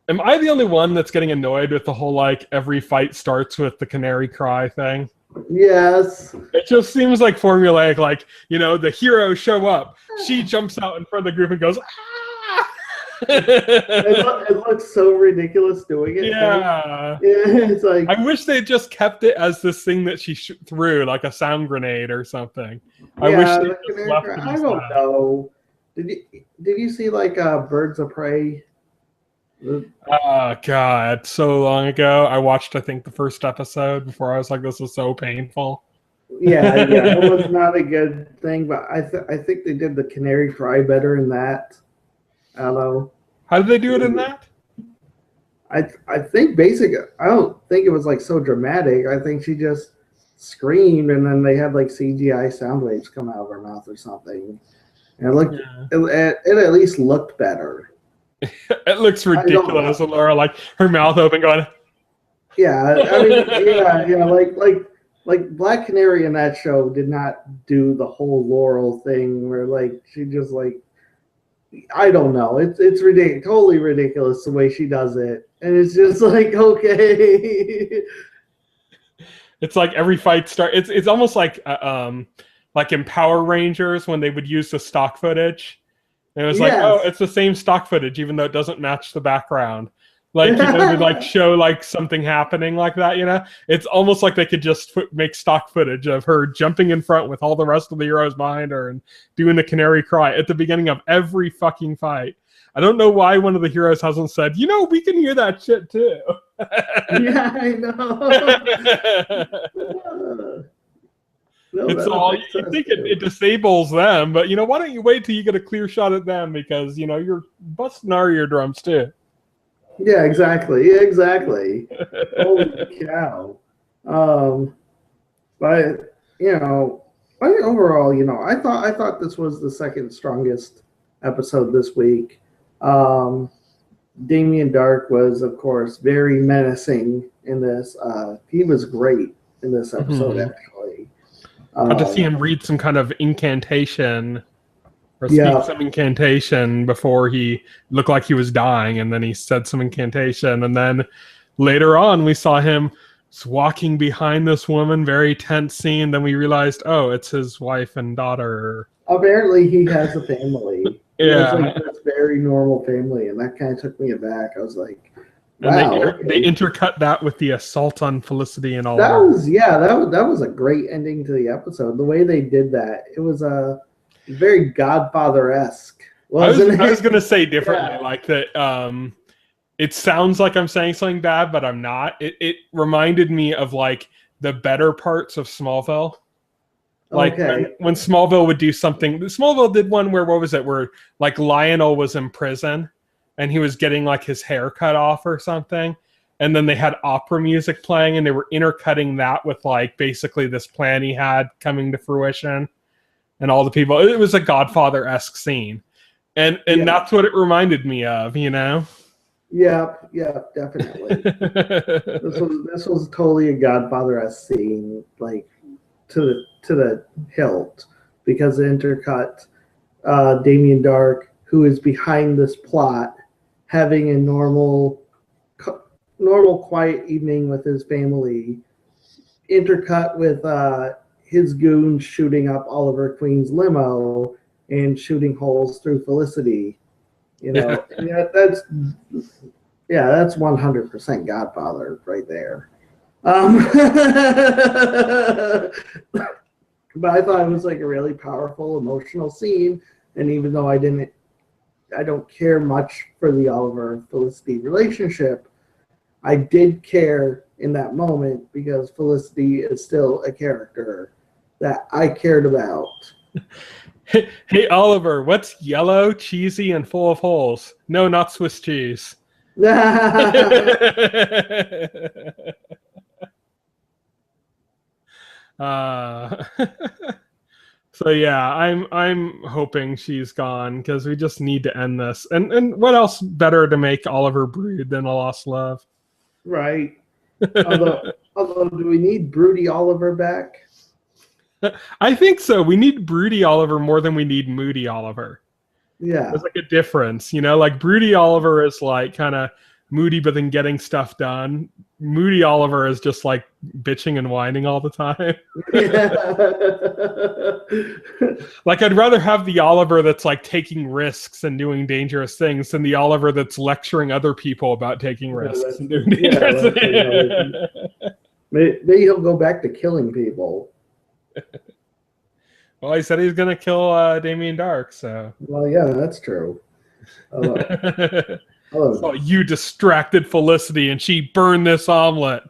am I the only one that's getting annoyed with the whole, like, every fight starts with the canary cry thing? Yes. It just seems like formulaic, like, the heroes show up. She jumps out in front of the group and goes, ah! It looks so ridiculous doing it. Yeah. It's like, I wish they just kept it as this thing that she threw, like a sound grenade or something. I wish they just left it. I don't know. Did you see like Birds of Prey? Oh God, so long ago. I watched, I think, the first episode before I was like, this is so painful. Yeah, it was not a good thing, but I think they did the canary cry better in that. I don't know. How did they do it in that? I think I don't think it was like so dramatic. I think she just screamed and then they had like CGI sound waves come out of her mouth or something. And it looked, Yeah. it at least looked better. It looks ridiculous. And Laura, like, her mouth open going, Yeah, I mean, yeah, like Black Canary in that show did not do the whole Laurel thing where like she just like I don't know. It's ridiculous, totally ridiculous the way she does it, and it's just like okay. it's like every fight start. It's almost like in Power Rangers when they would use the stock footage. And it was like, oh, Yes. it's the same stock footage, even though it doesn't match the background. Like, you know, they like show like something happening like that, you know? It's almost like they could just make stock footage of her jumping in front with all the rest of the heroes behind her and doing the canary cry at the beginning of every fucking fight. I don't know why one of the heroes hasn't said, you know, we can hear that shit too. Yeah, I know. No, It's all you think it disables them, but you know, why don't you wait till you get a clear shot at them because you know you're busting our eardrums too. Yeah, exactly. Yeah, exactly. Holy cow. But you know, I think overall, you know, I thought this was the second strongest episode this week. Damien Dark was, of course, very menacing in this. He was great in this episode, actually. Got to see him read some kind of incantation or Yeah. speak some incantation before he looked like he was dying, and then he said some incantation, and then later on we saw him walking behind this woman, very tense scene. Then we realized, oh, it's his wife and daughter. Apparently, he has a family. Yeah. It's like this very normal family, and that kind of took me aback. I was like, And wow. they intercut that with the assault on Felicity and all that. That was a great ending to the episode. The way they did that, it was a very Godfather-esque. I was gonna say differently, like that. It sounds like I'm saying something bad, but I'm not. It reminded me of like the better parts of Smallville. Like when Smallville would do something. Smallville did one where, what was it? Where like Lionel was in prison and he was getting like his hair cut off or something. And then they had opera music playing and they were intercutting that with like basically this plan he had coming to fruition and all the people. It was a Godfather-esque scene. And that's what it reminded me of, you know? Yeah, definitely. this was totally a Godfather-esque scene, like to the hilt, because it intercut Damien Dark, who is behind this plot, having a normal quiet evening with his family, intercut with his goons shooting up Oliver Queen's limo and shooting holes through Felicity. You know, that's 100% Godfather right there. But I thought it was like a really powerful, emotional scene. And even though I don't care much for the Oliver Felicity relationship, I did care in that moment because Felicity is still a character that I cared about. Hey, Oliver, what's yellow, cheesy, and full of holes? No, not Swiss cheese. So yeah, I'm hoping she's gone because we just need to end this. And what else better to make Oliver brood than a lost love? Right. Although, do we need Broody Oliver back? I think so. We need Broody Oliver more than we need Moody Oliver. Yeah. There's like a difference, you know? Like Broody Oliver is like kind of moody but then getting stuff done. Moody Oliver is just like bitching and whining all the time. Like I'd rather have the Oliver that's like taking risks and doing dangerous things than the Oliver that's lecturing other people about taking risks and doing dangerous things. Maybe he'll go back to killing people. Well, he said he's gonna kill Damien Dark, so. Well, yeah, that's true. So you distracted Felicity, and she burned this omelet.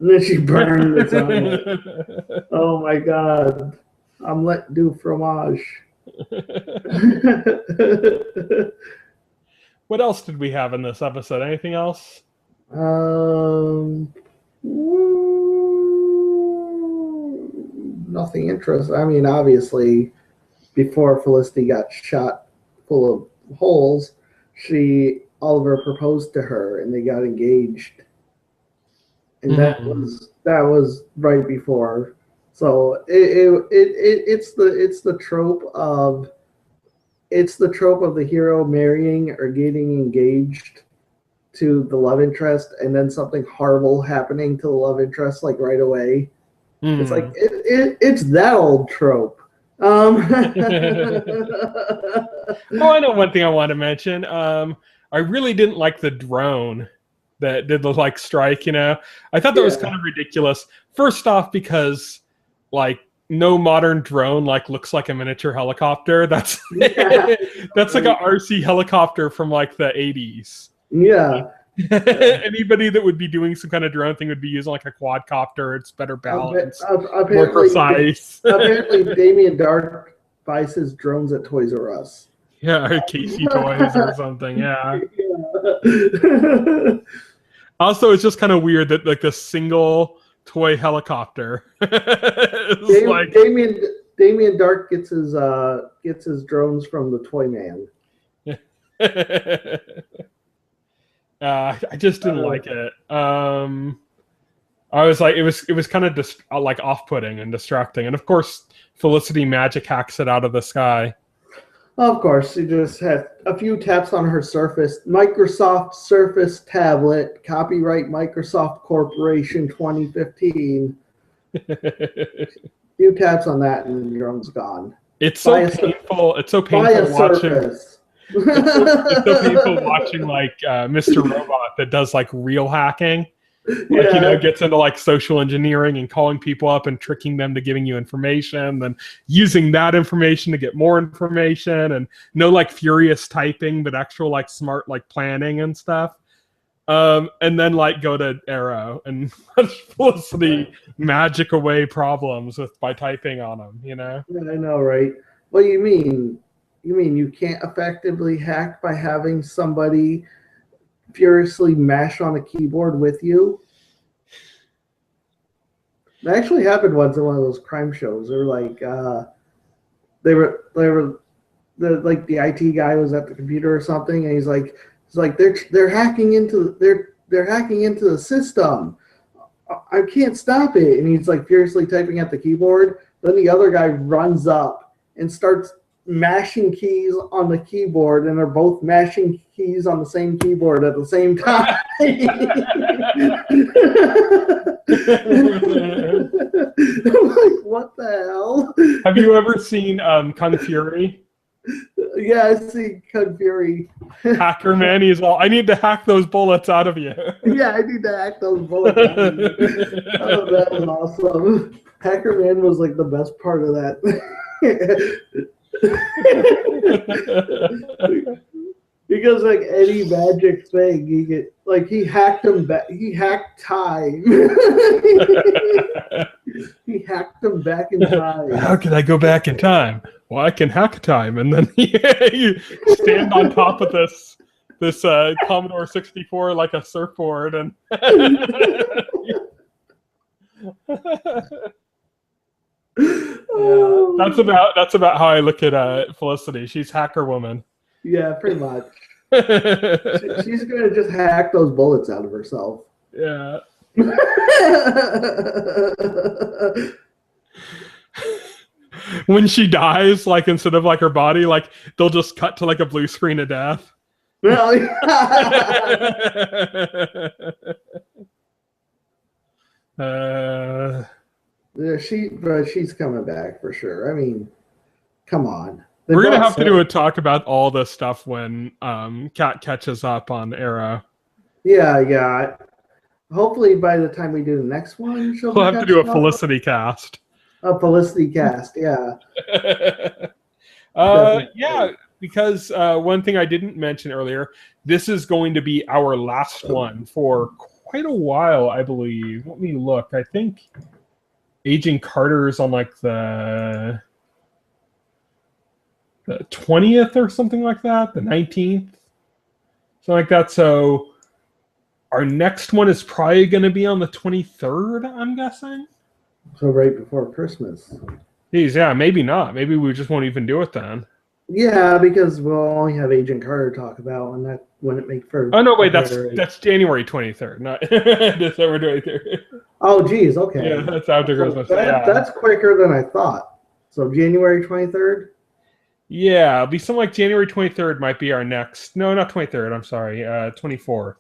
And then she burned this omelet. Oh my God, omelette du fromage. What else did we have in this episode? Anything else? Nothing interesting. I mean, obviously, before Felicity got shot full of holes, Oliver proposed to her and they got engaged. And that was right before. So it's the trope of the hero marrying or getting engaged to the love interest, and then something horrible happening to the love interest like right away. It's like it's that old trope. Oh, I know one thing I want to mention. I really didn't like the drone that did the like strike. I thought that was kind of ridiculous. First off, because like no modern drone like looks like a miniature helicopter. That's that's like a RC helicopter from like the 80s. Yeah. Anybody that would be doing some kind of drone thing would be using like a quadcopter. It's better balanced, more precise. Apparently, Damien Dark buys his drones at Toys R Us. Yeah, or Casey Toys or something. Yeah. Also, it's just kind of weird that like the single toy helicopter. Damien Dark gets his drones from the Toy Man. I just didn't like it. I was like, it was kind of like off-putting and distracting, and of course, Felicity magic hacks it out of the sky. Of course, she just had a few taps on her Surface, Microsoft Surface tablet, copyright Microsoft Corporation 2015. Few taps on that, and the drone's gone. It's so painful. It's so painful watching. It's so painful watching like Mr. Robot that does like real hacking. Like, gets into like social engineering and calling people up and tricking them to giving you information, then using that information to get more information, and no like furious typing, but actual like smart like planning and stuff. And then like go to Arrow and Felicity magic away problems by typing on them, Yeah, I know, right? What do you mean? You mean you can't effectively hack by having somebody furiously mash on a keyboard with you? It actually happened once in one of those crime shows. They were like, the IT guy was at the computer or something, and he's like they're hacking into the system. I can't stop it, and he's like furiously typing at the keyboard. Then the other guy runs up and starts mashing keys on the keyboard, and they're both mashing keys on the same keyboard at the same time. I'm like, what the hell? Have you ever seen Kung Fury? Yeah, I see Kung Fury. Hacker man, he's all, I need to hack those bullets out of you. Yeah, I need to hack those bullets out of you. Oh, that was awesome. Hacker man was like the best part of that. Because like any magic thing, he hacked him back. He hacked time. He hacked him back in time. How can I go back in time? Well, I can hack time, and then you stand on top of this Commodore 64 like a surfboard, and that's about how I look at Felicity. She's hacker woman. Yeah, pretty much. She's gonna just hack those bullets out of herself. Yeah. When she dies, like instead of like her body, like they'll just cut to like a blue screen of death. Well, yeah, she's coming back for sure. I mean, come on. We're gonna have to do a talk about all this stuff when Kat catches up on Arrow. Yeah. Hopefully, by the time we do the next one, we'll have to do a Felicity cast. A Felicity cast, yeah. Yeah, because one thing I didn't mention earlier, this is going to be our last one for quite a while, I believe. Let me look. I think Agent Carter's on like the 20th or something like that, the 19th, something like that. So our next one is probably going to be on the 23rd, I'm guessing. So right before Christmas. Geez, yeah, maybe not. Maybe we just won't even do it then. Yeah, because we'll only have Agent Carter talk about, and that wouldn't make for. Oh no, wait, better. that's January 23rd, not December 23rd. Oh, geez, okay. Yeah, that's after Christmas. That's quicker than I thought. So January 23rd. Yeah, it'll be something like January 23rd might be our next. No, not 23rd. I'm sorry, 24th.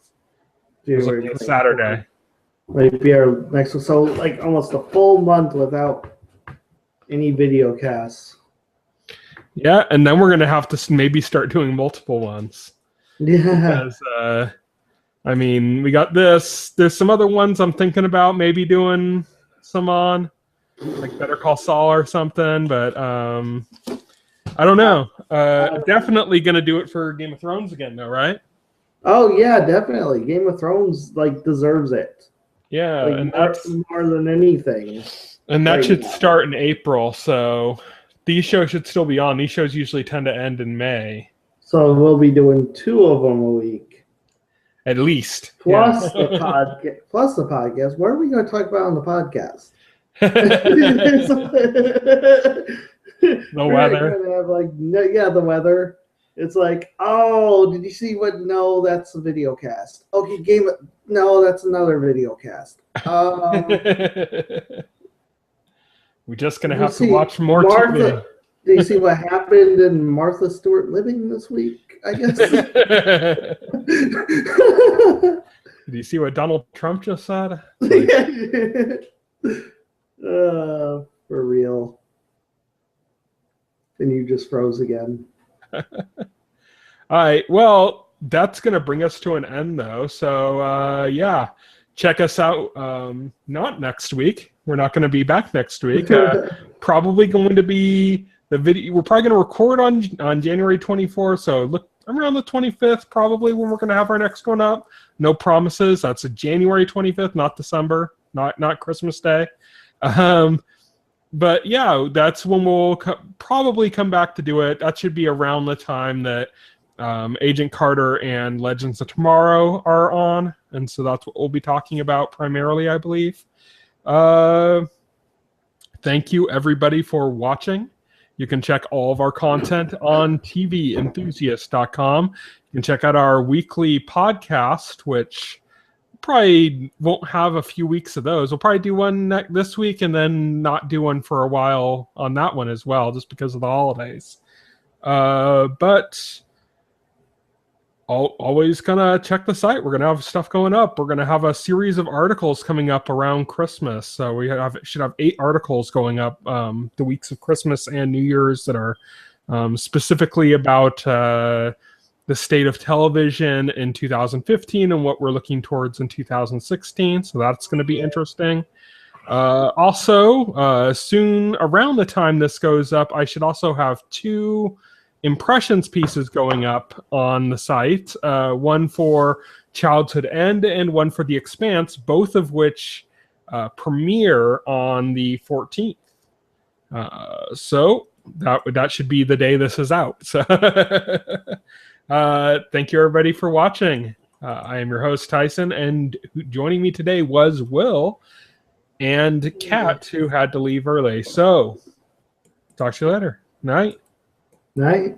January It's Saturday. Might be our next one. So like almost a full month without any video casts. Yeah, and then we're gonna have to maybe start doing multiple ones. Yeah. Because, I mean, we got this. There's some other ones I'm thinking about maybe doing some on, like Better Call Saul or something. But I don't know. Definitely gonna do it for Game of Thrones again, though, right? Oh yeah, definitely. Game of Thrones like deserves it. Yeah, like, and more than anything. And that should start in April, so these shows should still be on. These shows usually tend to end in May. So we'll be doing 2 of them a week. At least. Plus the podcast. Plus the podcast. What are we going to talk about on the podcast? The weather. Have the weather. It's like, oh, did you see what? No, that's a video cast. Okay, no, that's another video cast. We're just going to have to watch more TV. Do you see what happened in Martha Stewart Living this week, I guess? Did you see what Donald Trump just said? For real. And you just froze again. All right. Well, that's going to bring us to an end, though. So, yeah, check us out. Not next week. We're not going to be back next week. Probably going to be the video. We're probably going to record on January 24th. So look around the 25th, probably when we're going to have our next one up. No promises. That's a January 25th, not December, not Christmas Day. But yeah, that's when we'll probably come back to do it. That should be around the time that Agent Carter and Legends of Tomorrow are on. And so that's what we'll be talking about primarily, I believe. Thank you, everybody, for watching. You can check all of our content on TVEnthusiast.com. You can check out our weekly podcast, which probably won't have a few weeks of those. We'll probably do one this week and then not do one for a while on that one as well, just because of the holidays. But always gonna check the site. We're gonna have stuff going up. We're gonna have a series of articles coming up around Christmas. So we should have 8 articles going up the weeks of Christmas and New Year's that are specifically about the state of television in 2015 and what we're looking towards in 2016. So that's going to be interesting. Also, soon around the time this goes up, I should also have 2 impressions pieces going up on the site. One for Childhood End and one for The Expanse, both of which premiere on the 14th. So that should be the day this is out. So thank you, everybody, for watching. I am your host, Tyson, and joining me today was Will and Kat, who had to leave early. So, talk to you later. Night. Night.